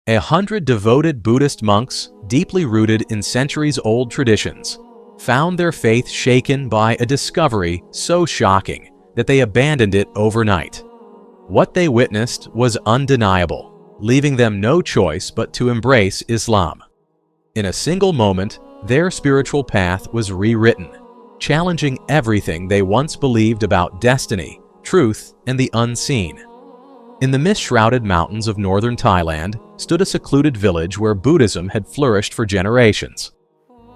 100 devoted Buddhist monks, deeply rooted in centuries-old traditions, found their faith shaken by a discovery so shocking that they abandoned it overnight. What they witnessed was undeniable, leaving them no choice but to embrace Islam. In a single moment, their spiritual path was rewritten, challenging everything they once believed about destiny, truth, and the unseen. In the mist-shrouded mountains of northern Thailand stood a secluded village where Buddhism had flourished for generations.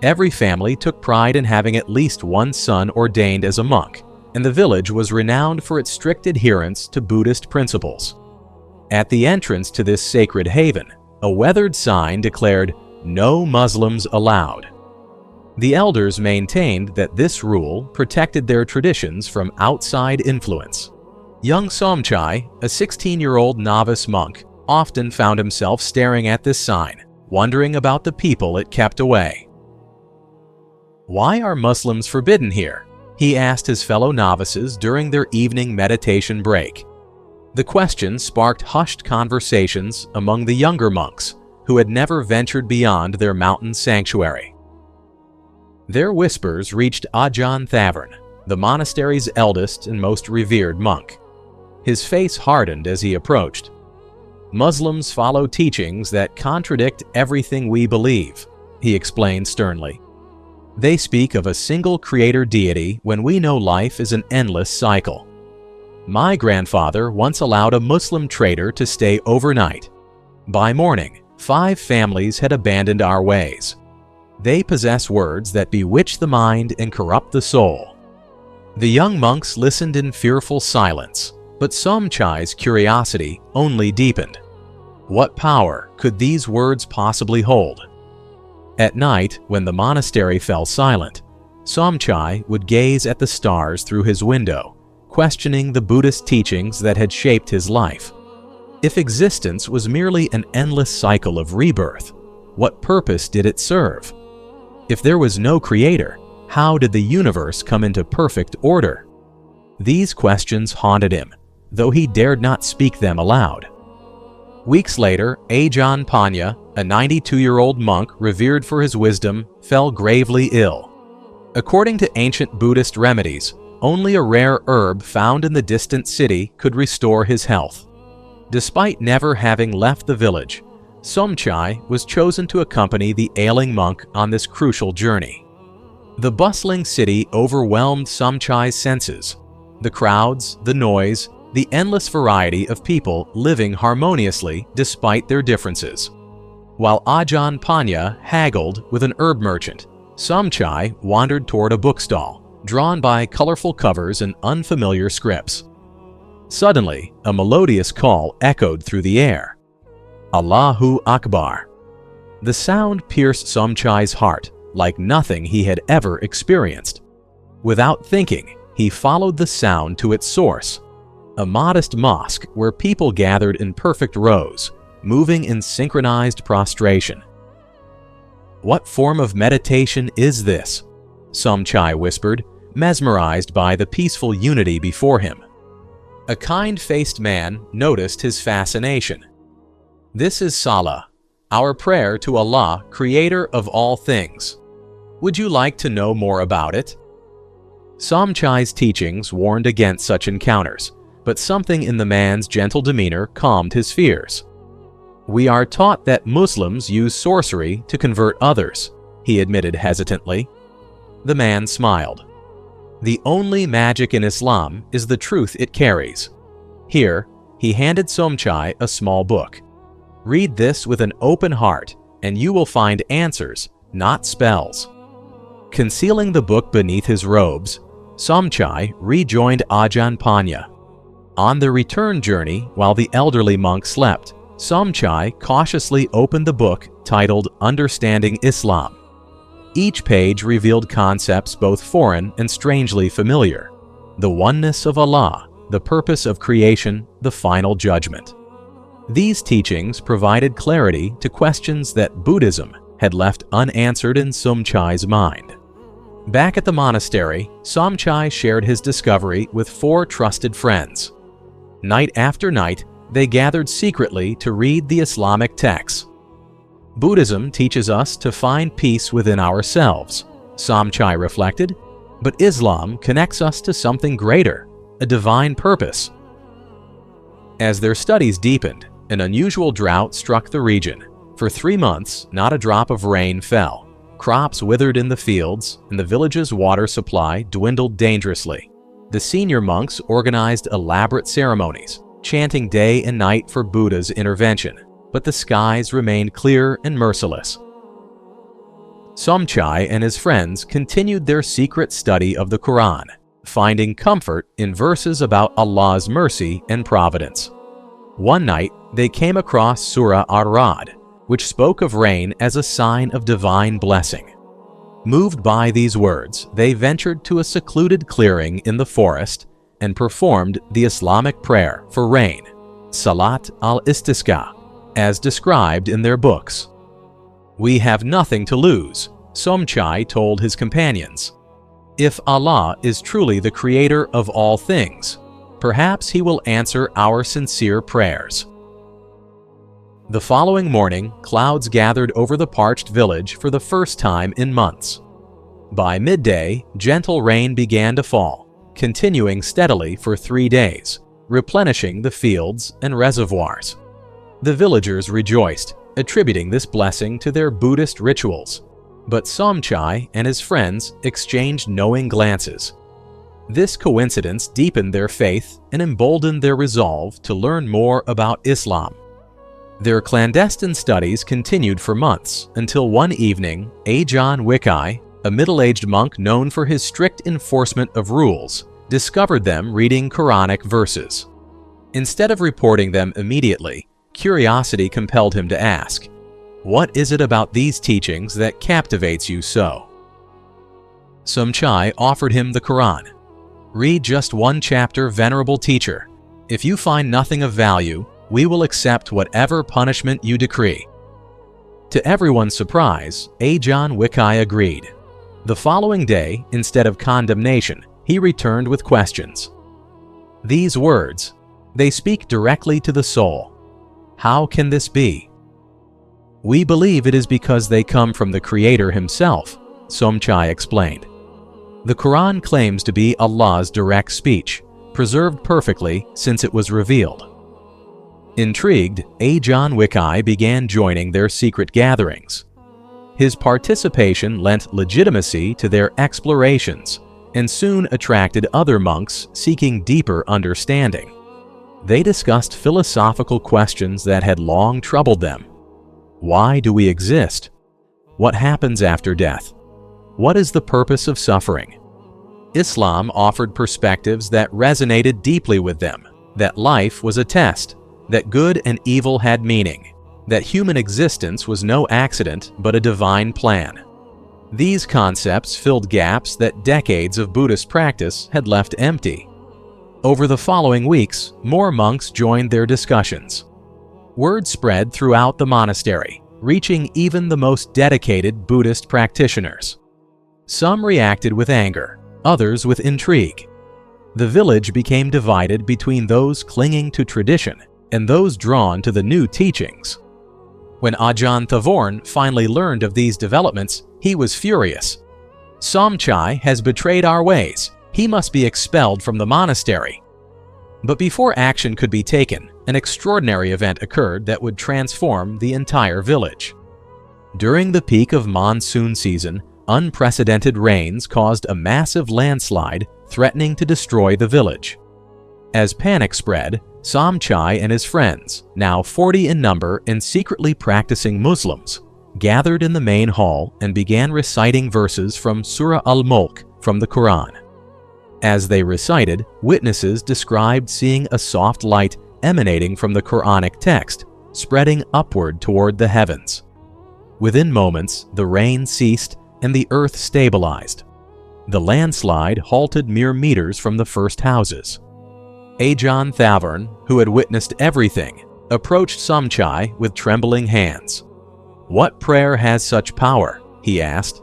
Every family took pride in having at least one son ordained as a monk, and the village was renowned for its strict adherence to Buddhist principles. At the entrance to this sacred haven, a weathered sign declared, "No Muslims allowed." The elders maintained that this rule protected their traditions from outside influence. Young Somchai, a 16-year-old novice monk, often found himself staring at this sign, wondering about the people it kept away. "Why are Muslims forbidden here?" he asked his fellow novices during their evening meditation break. The question sparked hushed conversations among the younger monks who had never ventured beyond their mountain sanctuary. Their whispers reached Ajahn Thavern, the monastery's eldest and most revered monk. His face hardened as he approached. "Muslims follow teachings that contradict everything we believe," he explained sternly. "They speak of a single creator deity when we know life is an endless cycle. My grandfather once allowed a Muslim trader to stay overnight. By morning, 5 families had abandoned our ways. They possess words that bewitch the mind and corrupt the soul." The young monks listened in fearful silence, but Somchai's curiosity only deepened. What power could these words possibly hold? At night, when the monastery fell silent, Somchai would gaze at the stars through his window, questioning the Buddhist teachings that had shaped his life. If existence was merely an endless cycle of rebirth, what purpose did it serve? If there was no creator, how did the universe come into perfect order? These questions haunted him, though he dared not speak them aloud. Weeks later, Ajahn Panya, a 92-year-old monk revered for his wisdom, fell gravely ill. According to ancient Buddhist remedies, only a rare herb found in the distant city could restore his health. Despite never having left the village, Somchai was chosen to accompany the ailing monk on this crucial journey. The bustling city overwhelmed Somchai's senses. The crowds, the noise, the endless variety of people living harmoniously despite their differences. While Ajahn Panya haggled with an herb merchant, Somchai wandered toward a bookstall, drawn by colorful covers and unfamiliar scripts. Suddenly, a melodious call echoed through the air. "Allahu Akbar." The sound pierced Somchai's heart like nothing he had ever experienced. Without thinking, he followed the sound to its source. A modest mosque where people gathered in perfect rows, moving in synchronized prostration. "What form of meditation is this?" Somchai whispered, mesmerized by the peaceful unity before him. A kind-faced man noticed his fascination. "This is Salah, our prayer to Allah, creator of all things. Would you like to know more about it?" Somchai's teachings warned against such encounters, but something in the man's gentle demeanor calmed his fears. "We are taught that Muslims use sorcery to convert others," he admitted hesitantly. The man smiled. "The only magic in Islam is the truth it carries." Here, he handed Somchai a small book. "Read this with an open heart, and you will find answers, not spells." Concealing the book beneath his robes, Somchai rejoined Ajahn Panya. On the return journey, while the elderly monk slept, Somchai cautiously opened the book titled Understanding Islam. Each page revealed concepts both foreign and strangely familiar: the oneness of Allah, the purpose of creation, the final judgment. These teachings provided clarity to questions that Buddhism had left unanswered in Somchai's mind. Back at the monastery, Somchai shared his discovery with 4 trusted friends. Night after night, they gathered secretly to read the Islamic texts. Buddhism teaches us to find peace within ourselves, Somchai reflected, but Islam connects us to something greater, a divine purpose. As their studies deepened, an unusual drought struck the region. For 3 months, not a drop of rain fell. Crops withered in the fields, and the village's water supply dwindled dangerously. The senior monks organized elaborate ceremonies, chanting day and night for Buddha's intervention, but the skies remained clear and merciless. Somchai and his friends continued their secret study of the Quran, finding comfort in verses about Allah's mercy and providence. One night, they came across Surah Ar-Ra'd, which spoke of rain as a sign of divine blessing. Moved by these words, they ventured to a secluded clearing in the forest and performed the Islamic prayer for rain, Salat al-Istisqa, as described in their books. "We have nothing to lose," Somchai told his companions. "If Allah is truly the creator of all things, perhaps He will answer our sincere prayers." The following morning, clouds gathered over the parched village for the first time in months. By midday, gentle rain began to fall, continuing steadily for 3 days, replenishing the fields and reservoirs. The villagers rejoiced, attributing this blessing to their Buddhist rituals. But Somchai and his friends exchanged knowing glances. This coincidence deepened their faith and emboldened their resolve to learn more about Islam. Their clandestine studies continued for months until one evening, Ajahn Wikai, a middle-aged monk known for his strict enforcement of rules, discovered them reading Quranic verses. Instead of reporting them immediately, curiosity compelled him to ask, "What is it about these teachings that captivates you so?" Somchai offered him the Quran. "Read just one chapter, venerable teacher. If you find nothing of value, we will accept whatever punishment you decree." To everyone's surprise, Ajahn Wikai agreed. The following day, instead of condemnation, he returned with questions. "These words, they speak directly to the soul. How can this be?" "We believe it is because they come from the Creator Himself," Somchai explained. "The Quran claims to be Allah's direct speech, preserved perfectly since it was revealed." Intrigued, Ajahn Wikai began joining their secret gatherings. His participation lent legitimacy to their explorations and soon attracted other monks seeking deeper understanding. They discussed philosophical questions that had long troubled them. Why do we exist? What happens after death? What is the purpose of suffering? Islam offered perspectives that resonated deeply with them, that life was a test, that good and evil had meaning, that human existence was no accident but a divine plan. These concepts filled gaps that decades of Buddhist practice had left empty. Over the following weeks, more monks joined their discussions. Word spread throughout the monastery, reaching even the most dedicated Buddhist practitioners. Some reacted with anger, others with intrigue. The village became divided between those clinging to tradition and those drawn to the new teachings. When Ajahn Thavorn finally learned of these developments, he was furious. "Somchai has betrayed our ways. He must be expelled from the monastery." But before action could be taken, an extraordinary event occurred that would transform the entire village. During the peak of monsoon season, unprecedented rains caused a massive landslide threatening to destroy the village. As panic spread, Somchai and his friends, now 40 in number and secretly practicing Muslims, gathered in the main hall and began reciting verses from Surah Al-Mulk from the Quran. As they recited, witnesses described seeing a soft light emanating from the Quranic text, spreading upward toward the heavens. Within moments, the rain ceased and the earth stabilized. The landslide halted mere meters from the first houses. Ajahn Thavorn, who had witnessed everything, approached Somchai with trembling hands. "What prayer has such power?" he asked.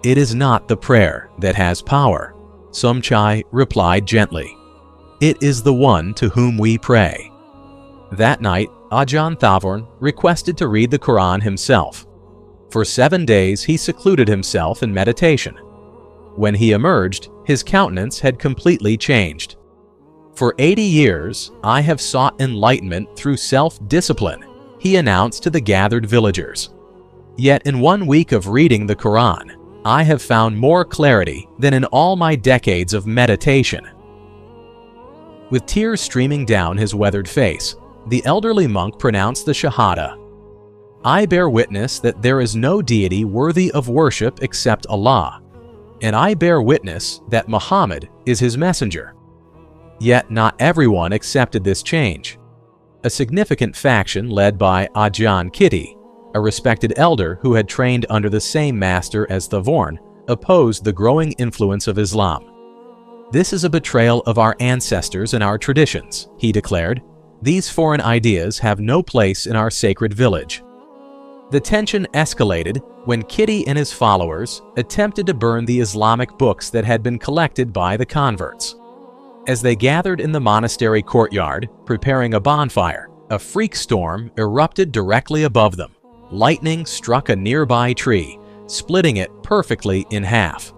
"It is not the prayer that has power," Somchai replied gently. "It is the one to whom we pray." That night, Ajahn Thavorn requested to read the Quran himself. For 7 days, he secluded himself in meditation. When he emerged, his countenance had completely changed. "For 80 years, I have sought enlightenment through self-discipline," he announced to the gathered villagers. "Yet in 1 week of reading the Quran, I have found more clarity than in all my decades of meditation." With tears streaming down his weathered face, the elderly monk pronounced the Shahada. "I bear witness that there is no deity worthy of worship except Allah, and I bear witness that Muhammad is his messenger." Yet not everyone accepted this change. A significant faction led by Ajahn Kitty, a respected elder who had trained under the same master as Thavorn, opposed the growing influence of Islam. "This is a betrayal of our ancestors and our traditions," he declared. "These foreign ideas have no place in our sacred village." The tension escalated when Kitty and his followers attempted to burn the Islamic books that had been collected by the converts. As they gathered in the monastery courtyard, preparing a bonfire, a freak storm erupted directly above them. Lightning struck a nearby tree, splitting it perfectly in half.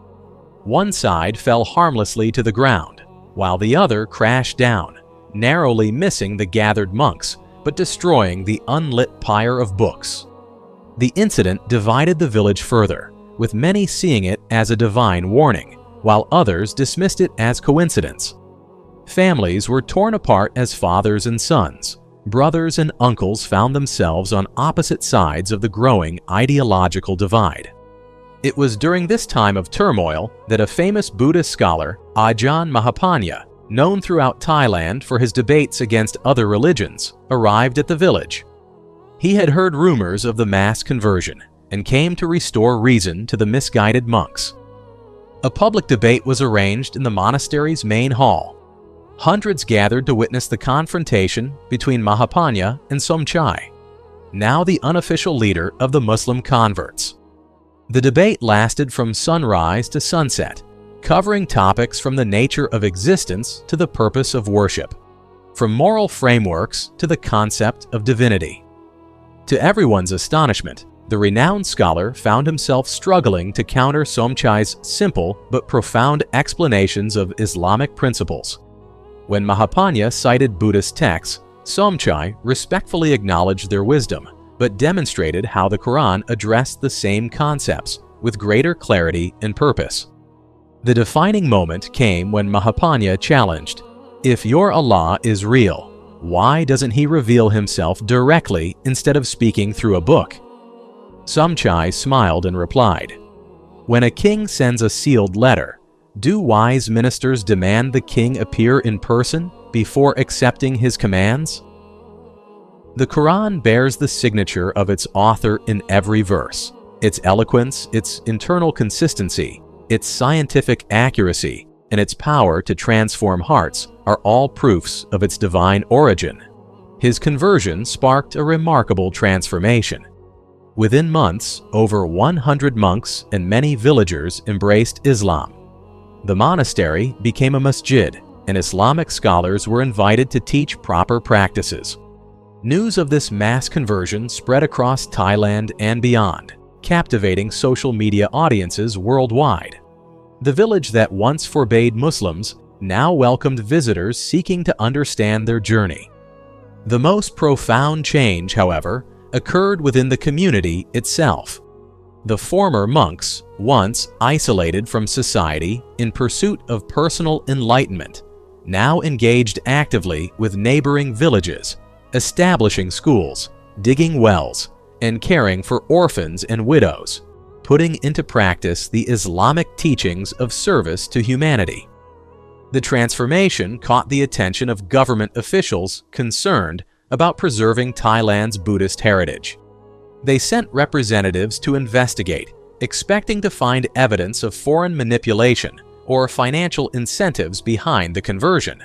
One side fell harmlessly to the ground, while the other crashed down, narrowly missing the gathered monks, but destroying the unlit pyre of books. The incident divided the village further, with many seeing it as a divine warning, while others dismissed it as coincidence. Families were torn apart as fathers and sons. Brothers and uncles found themselves on opposite sides of the growing ideological divide. It was during this time of turmoil that a famous Buddhist scholar, Ajahn Mahapanya, known throughout Thailand for his debates against other religions, arrived at the village. He had heard rumors of the mass conversion and came to restore reason to the misguided monks. A public debate was arranged in the monastery's main hall. Hundreds gathered to witness the confrontation between Mahapanya and Somchai, now the unofficial leader of the Muslim converts. The debate lasted from sunrise to sunset, covering topics from the nature of existence to the purpose of worship, from moral frameworks to the concept of divinity. To everyone's astonishment, the renowned scholar found himself struggling to counter Somchai's simple but profound explanations of Islamic principles. When Mahapanya cited Buddhist texts, Somchai respectfully acknowledged their wisdom, but demonstrated how the Quran addressed the same concepts with greater clarity and purpose. The defining moment came when Mahapanya challenged, "If your Allah is real, why doesn't he reveal himself directly instead of speaking through a book?" Somchai smiled and replied, "When a king sends a sealed letter, do wise ministers demand the king appear in person before accepting his commands?" The Quran bears the signature of its author in every verse. Its eloquence, its internal consistency, its scientific accuracy, and its power to transform hearts are all proofs of its divine origin. His conversion sparked a remarkable transformation. Within months, over 100 monks and many villagers embraced Islam. The monastery became a masjid, and Islamic scholars were invited to teach proper practices. News of this mass conversion spread across Thailand and beyond, captivating social media audiences worldwide. The village that once forbade Muslims now welcomed visitors seeking to understand their journey. The most profound change, however, occurred within the community itself. The former monks, once isolated from society in pursuit of personal enlightenment, now engaged actively with neighboring villages, establishing schools, digging wells, and caring for orphans and widows, putting into practice the Islamic teachings of service to humanity. The transformation caught the attention of government officials concerned about preserving Thailand's Buddhist heritage. They sent representatives to investigate, expecting to find evidence of foreign manipulation or financial incentives behind the conversion.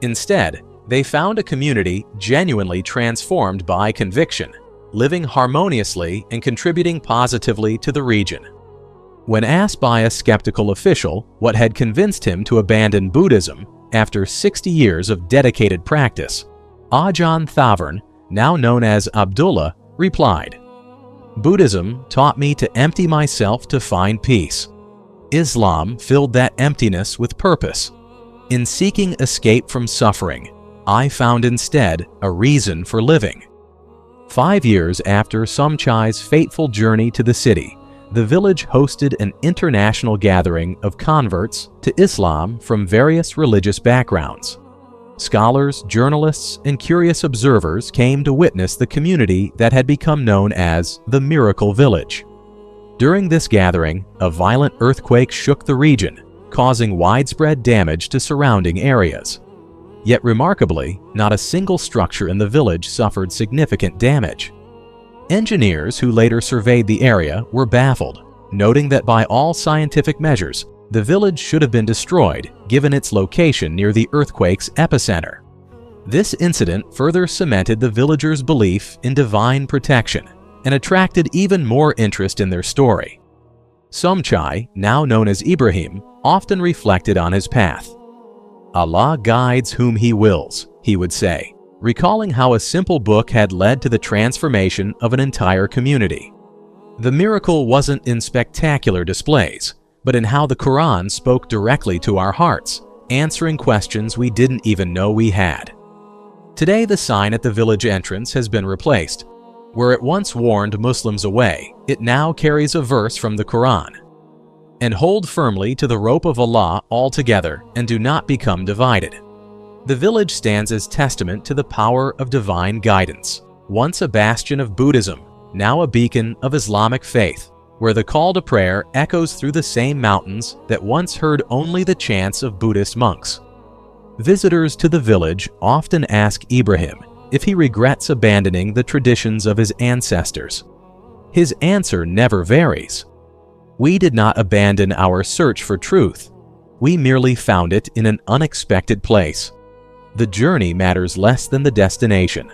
Instead, they found a community genuinely transformed by conviction, living harmoniously and contributing positively to the region. When asked by a skeptical official what had convinced him to abandon Buddhism after 60 years of dedicated practice, Ajahn Thavern, now known as Abdullah, replied, "Buddhism taught me to empty myself to find peace. Islam filled that emptiness with purpose. In seeking escape from suffering, I found instead a reason for living." 5 years after Somchai's fateful journey to the city, the village hosted an international gathering of converts to Islam from various religious backgrounds. Scholars, journalists, and curious observers came to witness the community that had become known as the Miracle Village. During this gathering, a violent earthquake shook the region, causing widespread damage to surrounding areas. Yet remarkably, not a single structure in the village suffered significant damage. Engineers who later surveyed the area were baffled, noting that by all scientific measures, the village should have been destroyed given its location near the earthquake's epicenter. This incident further cemented the villagers' belief in divine protection and attracted even more interest in their story. Somchai, now known as Ibrahim, often reflected on his path. "Allah guides whom He wills," he would say, recalling how a simple book had led to the transformation of an entire community. The miracle wasn't in spectacular displays, but in how the Quran spoke directly to our hearts, answering questions we didn't even know we had. Today, the sign at the village entrance has been replaced. Where it once warned Muslims away, it now carries a verse from the Quran. "And hold firmly to the rope of Allah altogether, and do not become divided." The village stands as testament to the power of divine guidance, once a bastion of Buddhism, now a beacon of Islamic faith, where the call to prayer echoes through the same mountains that once heard only the chants of Buddhist monks. Visitors to the village often ask Ibrahim if he regrets abandoning the traditions of his ancestors. His answer never varies. "We did not abandon our search for truth. We merely found it in an unexpected place. The journey matters less than the destination."